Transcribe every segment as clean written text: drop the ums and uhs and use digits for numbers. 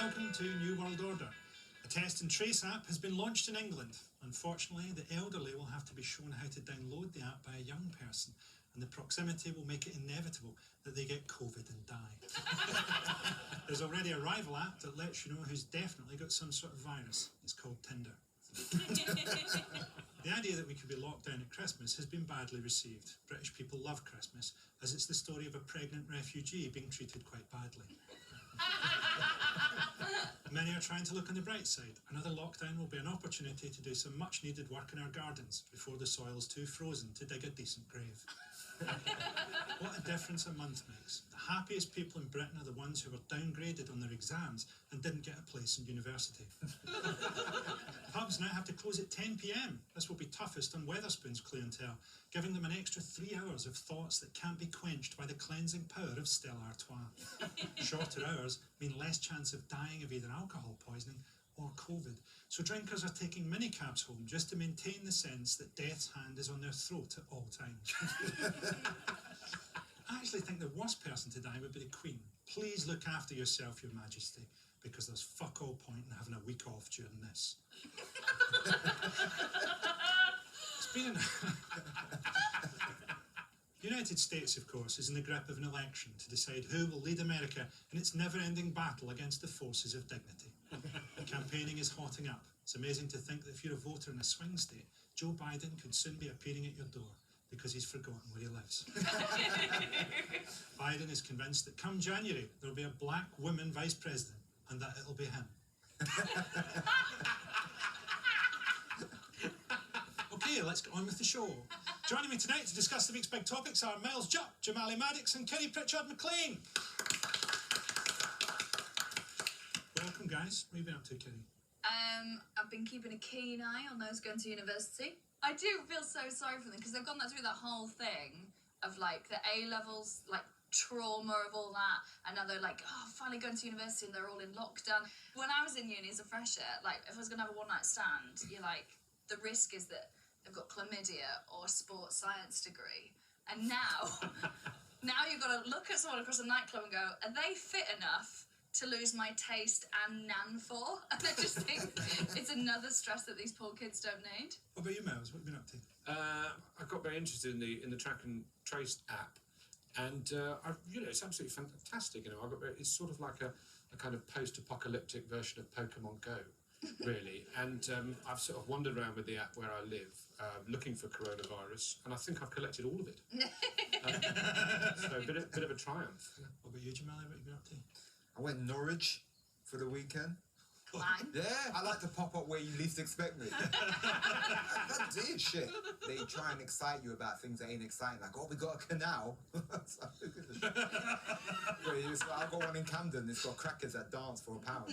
Welcome to New World Order. A test and trace app has been launched in England. Unfortunately, the elderly will have to be shown how to download the app by a young person, and the proximity will make it inevitable that they get COVID and die. There's already a rival app that lets you know who's definitely got some sort of virus. It's called Tinder. The idea that we could be locked down at Christmas has been badly received. British people love Christmas, as it's the story of a pregnant refugee being treated quite badly. Many are trying to look on the bright side. Another lockdown will be an opportunity to do some much needed work in our gardens before the soil's too frozen to dig a decent grave. What a difference a month makes. The happiest people in Britain are the ones who were downgraded on their exams and didn't get a place in university. Pubs now have to close at 10 p.m. This will be toughest on Wetherspoon's clientele, giving them an extra 3 hours of thoughts that can't be quenched by the cleansing power of Stella Artois. Shorter hours mean less chance of dying of either alcohol poisoning or COVID. So drinkers are taking minicabs home just to maintain the sense that death's hand is on their throat at all times. I actually think the worst person to die would be the Queen. Please look after yourself, Your Majesty, because there's fuck all point in having a week off during this. It's been an... The United States, of course, is in the grip of an election to decide who will lead America in its never-ending battle against the forces of dignity. The campaigning is hotting up. It's amazing to think that if you're a voter in a swing state, Joe Biden could soon be appearing at your door because he's forgotten where he lives. Biden is convinced that come January, there'll be a black woman vice president, and that it'll be him. Okay, let's get on with the show. Joining me tonight to discuss the week's big topics are Miles Jupp, Jamali Maddox and Kerry Pritchard McLean. Welcome, guys. What have you been up to, Kerry? I've been keeping a keen eye on those going to university. I do feel so sorry for them because they've gone through that whole thing of like the A-levels, like trauma of all that, and now they're like, oh, finally going to university and they're all in lockdown. When I was in uni as a fresher, like if I was going to have a one-night stand, you're like, the risk is that they've got chlamydia or a sports science degree. And now you've got to look at someone across a nightclub and go, are they fit enough to lose my taste and nan for? And I just think it's another stress that these poor kids don't need. What about you, Miles? What have you been up to? I got very interested in the track and trace app, and it's absolutely fantastic. It's sort of like a kind of post-apocalyptic version of Pokemon Go, really. And I've sort of wandered around with the app where I live, looking for coronavirus, and I think I've collected all of it. So a bit of a triumph. What about you, Jamali? What have you been up to? I went Norwich for the weekend. Clang. Yeah, I like to pop up where you least expect me. That's it, shit. They try and excite you about things that ain't exciting. Like, oh, we got a canal. So, I've got one in Camden. It's got crackers that dance for £1.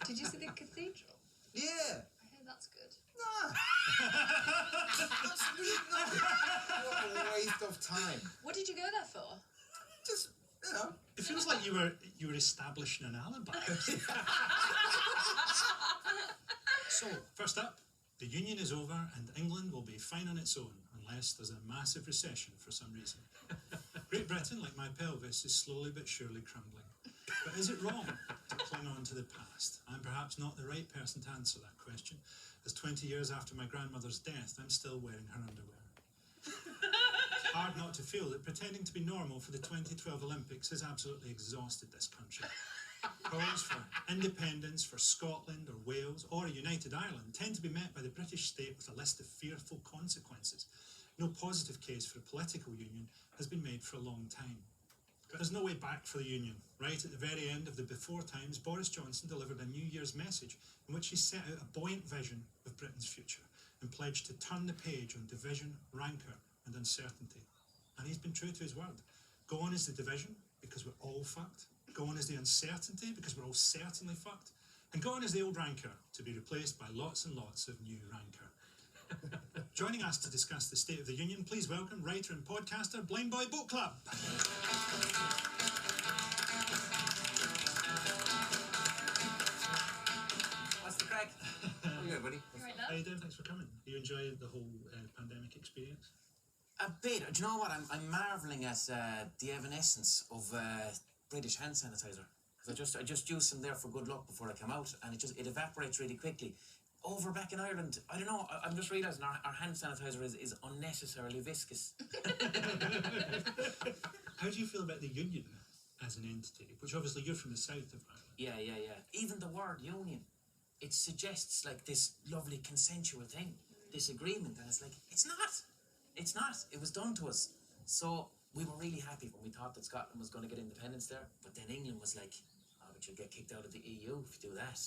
Did you see the cathedral? Yeah. I hear that's good. Nah. Absolutely not. What a waste of time. What did you go there for? Just, It feels like you were establishing an alibi. So, first up, the Union is over and England will be fine on its own unless there's a massive recession for some reason. Great Britain, like my pelvis, is slowly but surely crumbling. But is it wrong to cling on to the past? I'm perhaps not the right person to answer that question, as 20 years after my grandmother's death, I'm still wearing her underwear. Hard not to feel that pretending to be normal for the 2012 Olympics has absolutely exhausted this country. Calls for independence for Scotland or Wales or a united Ireland tend to be met by the British state with a list of fearful consequences. No positive case for a political union has been made for a long time. But there's no way back for the union. Right at the very end of the before times, Boris Johnson delivered a New Year's message in which he set out a buoyant vision of Britain's future and pledged to turn the page on division, rancour and uncertainty. And he's been true to his word. Gone is the division, because we're all fucked. Gone is the uncertainty, because we're all certainly fucked. And gone is the old rancour, to be replaced by lots and lots of new rancour. Joining us to discuss the State of the Union, please welcome writer and podcaster Blind Boy Boat Club. What's the crack? How you doing, buddy? How you doing? Thanks for coming. You enjoyed the whole pandemic experience? A bit. Do you know what? I'm marvelling at the evanescence of British hand sanitizer. Because I just used some there for good luck before I came out, and it evaporates really quickly. Over back in Ireland, I don't know, I'm just realising our hand sanitizer is unnecessarily viscous. How do you feel about the union as an entity? Which obviously you're from the south of Ireland. Yeah. Even the word union, it suggests like this lovely consensual thing, this agreement, and it's like, it's not. It was done to us. So we were really happy when we thought that Scotland was going to get independence there, but then England was like, oh, but you'll get kicked out of the EU if you do that.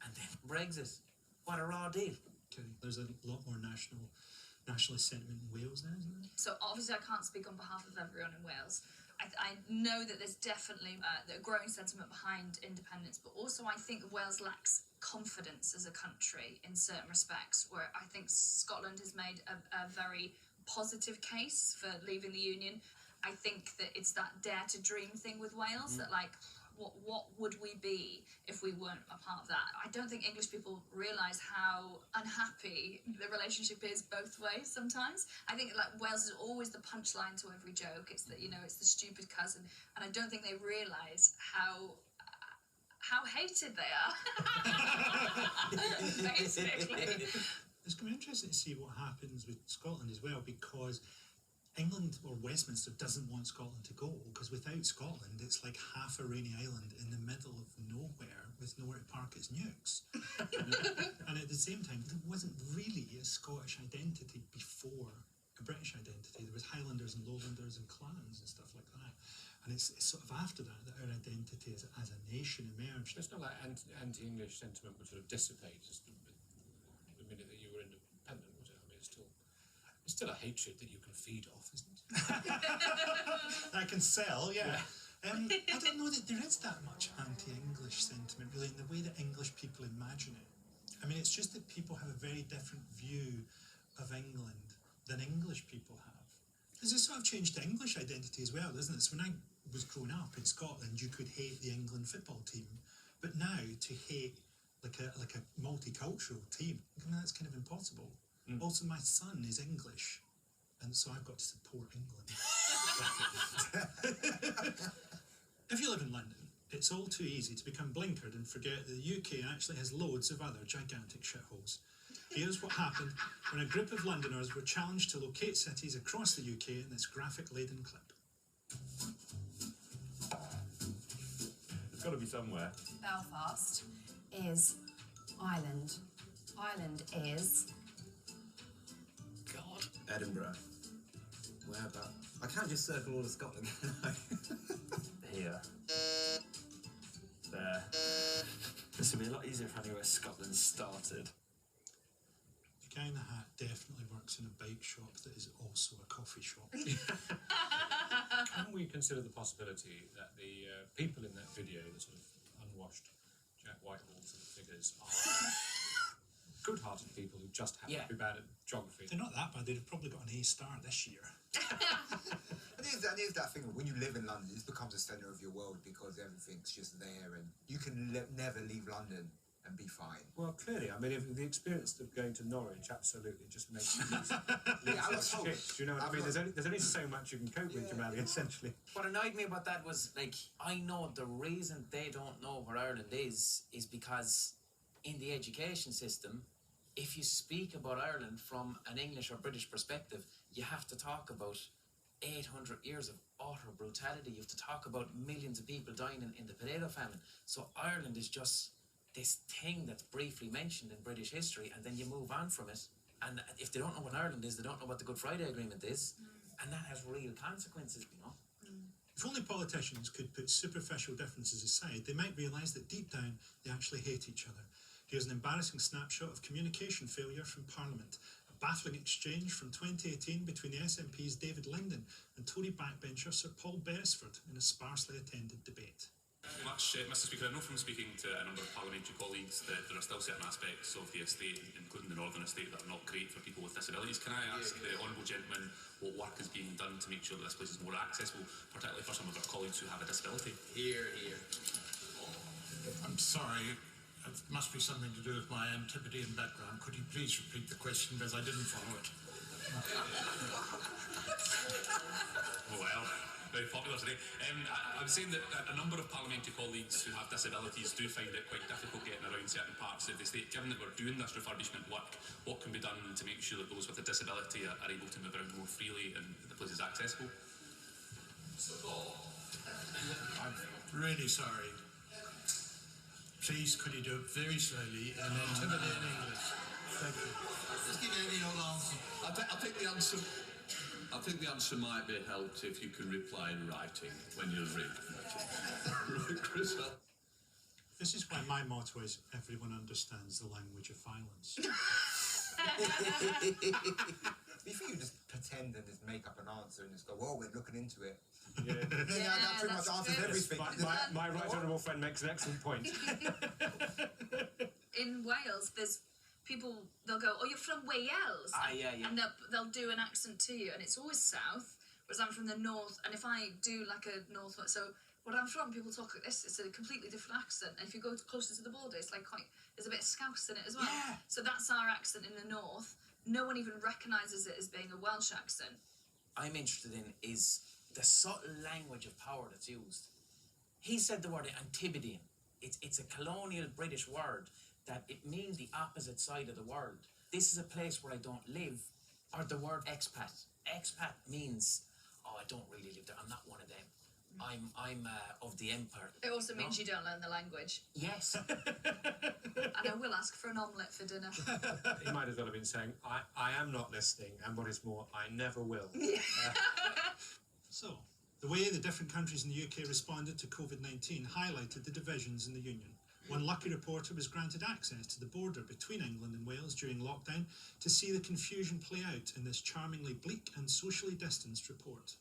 And then Brexit. What a raw deal. Okay. There's a lot more nationalist sentiment in Wales now, isn't there? So obviously I can't speak on behalf of everyone in Wales. I know that there's definitely a growing sentiment behind independence, but also I think Wales lacks confidence as a country in certain respects, where I think Scotland has made a very positive case for leaving the Union. I think that it's that dare to dream thing with Wales, that like, what would we be if we weren't a part of that? I don't think English people realise how unhappy the relationship is both ways sometimes. I think like Wales is always the punchline to every joke. It's that, you know, it's the stupid cousin, and I don't think they realise how hated they are. Basically. It's going to be interesting to see what happens with Scotland as well, because England or Westminster doesn't want Scotland to go, because without Scotland it's like half a rainy island in the middle of nowhere with nowhere to park its nukes. And at the same time, there wasn't really a Scottish identity before a British identity. There was Highlanders and Lowlanders and clans and stuff like that. And it's sort of after that our identity as a nation emerged. It's not like anti-English sentiment would sort of dissipate just the minute that you were independent, was it? I mean, it's still a hatred that you can feed off, isn't it? That can sell, yeah. I don't know that there is that much anti-English sentiment, really, in the way that English people imagine it. I mean, it's just that people have a very different view of England than English people have. There's a sort of change to English identity as well, isn't it? So when I was growing up in Scotland, you could hate the England football team, but now to hate like a multicultural team, I mean, that's kind of impossible. Also, my son is English, and so I've got to support England. If you live in London, it's all too easy to become blinkered and forget that the UK actually has loads of other gigantic shitholes. Here's what happened when a group of Londoners were challenged to locate cities across the UK in this graphic-laden clip. It's got to be somewhere. Belfast is Ireland. Ireland is... God. Edinburgh. Where about? I can't just circle all of Scotland, can I? Here. There. This would be a lot easier if I knew where Scotland started. The guy in the hat definitely works in a bike shop that is also a coffee shop. Can we consider the possibility that the people in that video, the sort of unwashed Jack Whitehall sort of figures, are good-hearted people who just happen to be bad at geography? They're not that bad. They'd have probably got an A star this year. And here's that thing, when you live in London, it becomes the centre of your world because everything's just there, and you can never leave London and be fine. Well, clearly, I mean, if the experience of going to Norwich absolutely just makes you lose I was told. shit. Do you know what I mean? There's only so much you can cope with, Jamali, essentially. What annoyed me about that was, like, I know the reason they don't know where Ireland is because in the education system, if you speak about Ireland from an English or British perspective, you have to talk about 800 years of utter brutality. You have to talk about millions of people dying in the potato famine. So Ireland is just this thing that's briefly mentioned in British history, and then you move on from it. And if they don't know what Ireland is, they don't know what the Good Friday Agreement is, and that has real consequences, you know. If only politicians could put superficial differences aside, they might realise that deep down they actually hate each other. Here's an embarrassing snapshot of communication failure from Parliament. A baffling exchange from 2018 between the SNP's David Linden and Tory backbencher Sir Paul Beresford in a sparsely attended debate. Much, Mr Speaker, I know from speaking to a number of parliamentary colleagues that there are still certain aspects of the estate, including the Northern Estate, that are not great for people with disabilities. Can I ask the Honourable Gentleman what work is being done to make sure that this place is more accessible, particularly for some of our colleagues who have a disability? Here. I'm sorry, it must be something to do with my antipathy and background. Could you please repeat the question, because I didn't follow it? Oh well, Very popular today. I was saying that a number of parliamentary colleagues who have disabilities do find it quite difficult getting around certain parts of the state. Given that we're doing this refurbishment work, what can be done to make sure that those with a disability are able to move around more freely and the place is accessible? I'm really sorry. Please, could you do it very slowly and intimidating English? Thank you. Just give any old answer. I think the answer. I think the answer might be helped if you can reply in writing when you're ready. Chris. This is why my motto is everyone understands the language of violence. You think you just pretend and just make up an answer and just go, well, we're looking into it. Yeah. That pretty much answers everything. My right honourable friend makes an excellent point. In Wales, there's people, they'll go, oh, you're from Wales. Yeah. And they'll do an accent to you, and it's always south, whereas I'm from the north, and if I do like a north, so where I'm from, people talk like this, it's a completely different accent, and if you go closer to the border, it's like there's a bit of Scouse in it as well. Yeah. So that's our accent in the north. No one even recognises it as being a Welsh accent. I'm interested in is the subtle language of power that's used. He said the word Antipodean. It's a colonial British word that it means the opposite side of the world. This is a place where I don't live. Or the word expat. Expat means, oh, I don't really live there. I'm not one of them. I'm of the empire. It also means you don't learn the language. Yes. And I will ask for an omelette for dinner. He might as well have been saying, I am not listening, and what is more, I never will. So, the way the different countries in the UK responded to COVID-19 highlighted the divisions in the Union. One lucky reporter was granted access to the border between England and Wales during lockdown to see the confusion play out in this charmingly bleak and socially distanced report.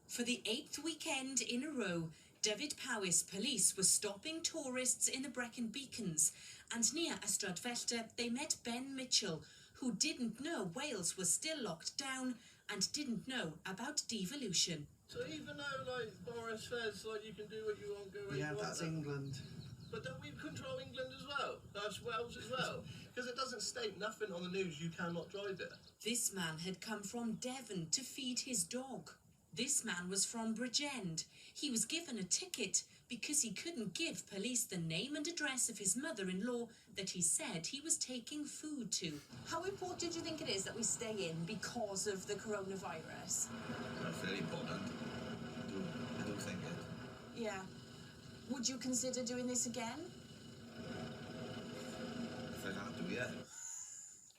For the 8th weekend in a row, Dyfed Powys police were stopping tourists in the Brecon Beacons, and near Ystrad Fellter they met Ben Mitchell, who didn't know Wales was still locked down and didn't know about devolution. So even though, like, Boris says, like, you can do what you want, go where you want... Yeah, that's England. But don't we control England as well? That's Wales as well? Because it doesn't state nothing on the news, you cannot drive it. This man had come from Devon to feed his dog. This man was from Bridgend. He was given a ticket because he couldn't give police the name and address of his mother-in-law that he said he was taking food to. How important do you think it is that we stay in because of the coronavirus? That's very important. I do think it. Yeah. Would you consider doing this again? If I had to, yeah.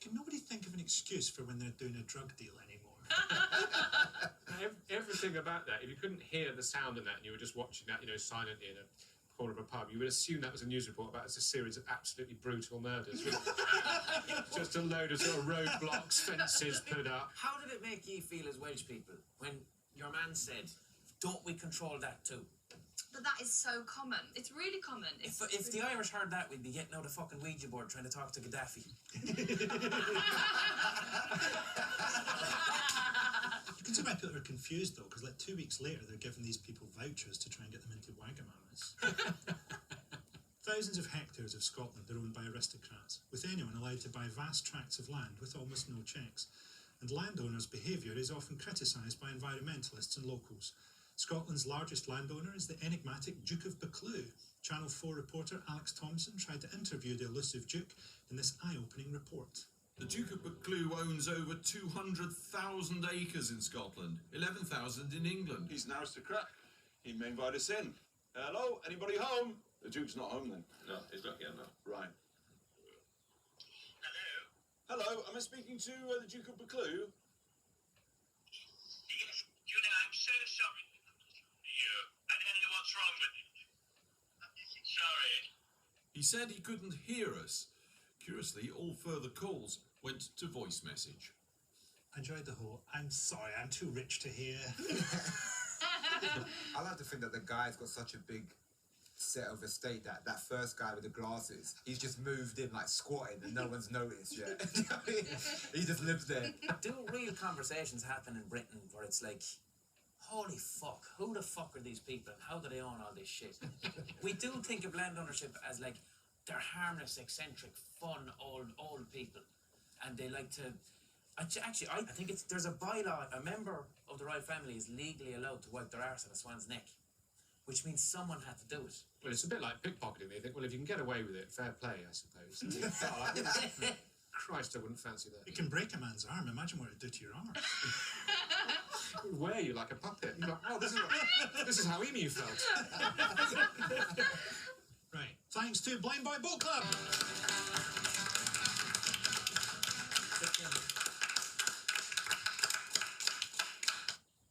Can nobody think of an excuse for when they're doing a drug deal anymore? Everything about that, if you couldn't hear the sound in that and you were just watching that, silently in a corner of a pub, you would assume that was a news report about a series of absolutely brutal murders. Just a load of sort of roadblocks, fences put up. How did it make you feel as Welsh people when your man said, don't we control that too? But that is so common. It's really common. If the Irish heard that, we'd be getting out a fucking Ouija board trying to talk to Gaddafi. You can see why people are confused though, because like 2 weeks later they're giving these people vouchers to try and get them into Wagamamas. Thousands of hectares of Scotland are owned by aristocrats, with anyone allowed to buy vast tracts of land with almost no checks. And landowners' behaviour is often criticised by environmentalists and locals. Scotland's largest landowner is the enigmatic Duke of Buccleuch. Channel 4 reporter Alex Thompson tried to interview the elusive Duke in this eye-opening report. The Duke of Buccleuch owns over 200,000 acres in Scotland, 11,000 in England. He's an aristocrat. He may invite us in. Hello, anybody home? The Duke's not home then. No, he's not here now. Right. Hello, am I speaking to the Duke of Buccleuch? Yes, Judah, I'm so sorry for you. I don't know what's wrong with you. I'm sorry. He said he couldn't hear us. Curiously, all further calls went to voice message. I enjoyed the whole, I'm sorry, I'm too rich to hear. I like to think that the guy's got such a big set of estate that that first guy with the glasses, he's just moved in like squatting and no one's noticed yet. He just lives there. Do real conversations happen in Britain where it's like, holy fuck, who the fuck are these people and how do they own all this shit? We do think of land ownership as like, they're harmless, eccentric, fun, old people. And they like to, I think there's a bylaw. A member of the royal family is legally allowed to wipe their arse on a swan's neck, which means someone had to do it. Well, it's a bit like pickpocketing. They think, well, if you can get away with it, fair play, I suppose. Christ, I wouldn't fancy that. It can break a man's arm. Imagine what it'd do to your arm. It would wear you like a puppet. You're like, oh, this is how Emu felt. Right. Thanks to Blind Boy Boat Club.